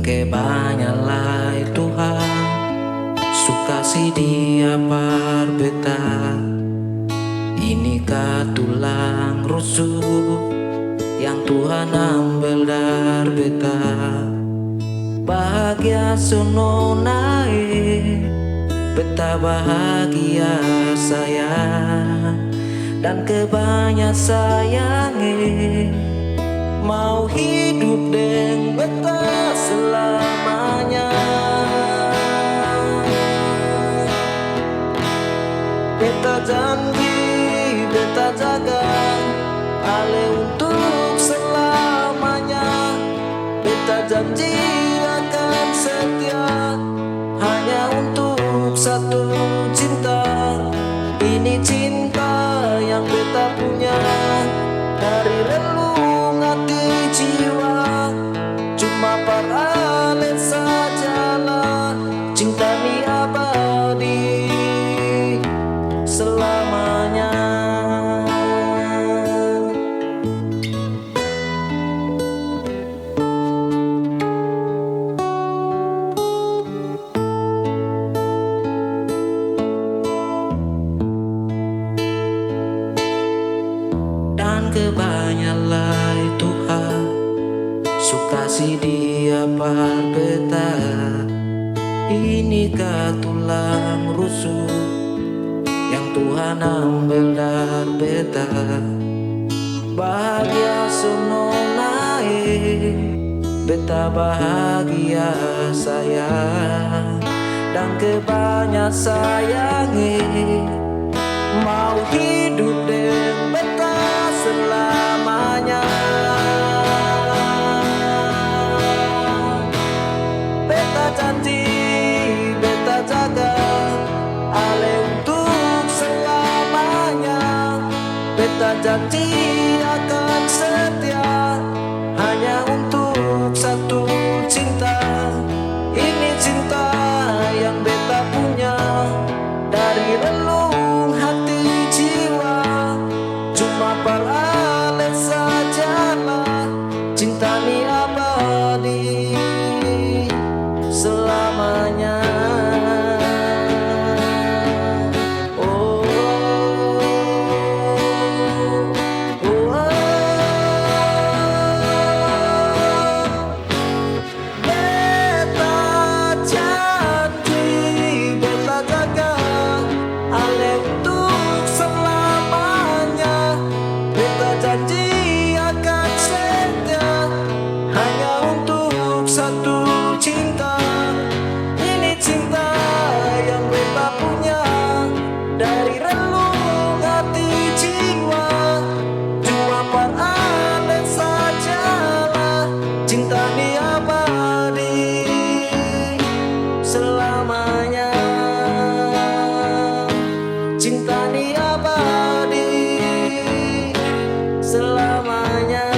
Kebanyalah Tuhan suka si dia berbeta. Inikah tulang rusuk yang Tuhan ambil dari beta. Bahagia sono naik, beta bahagia sayang, dan kebanyak sayangi mau hidup dengan beta selamanya. Beta janji, beta jaga ale untuk selamanya. Beta janji akan setia hanya untuk satu cinta. Ini cinta yang beta punya dari relung hati jiwa. Cuma paralel sajalah, cinta ni abadi selamanya. Dan kebanyalah Tuhan suka si dia berbeta. Inikah tulang rusuk yang Tuhan ambil dari beta. Bahagia sono naik, beta bahagia sayang, dan kebanyak sayangi mau hidup dengan beta selamanya. Beta janji, beta jaga ale untuk selamanya. Beta janji akan setia hanya untuk satu cinta. Ini cinta yang beta punya dari relung hati jiwa. Cuma paralel sajalah, cinta ni abadi selamanya. Oh, oh, oh. Beta janji, beta jaga ale untuk selamanya. Beta janji akan setia hanya untuk satu cinta. Ini cinta yang beta punya dari relung hati jiwa. Cuma paralel sajalah, cinta ni abadi selamanya. Cinta ni abadi selamanya.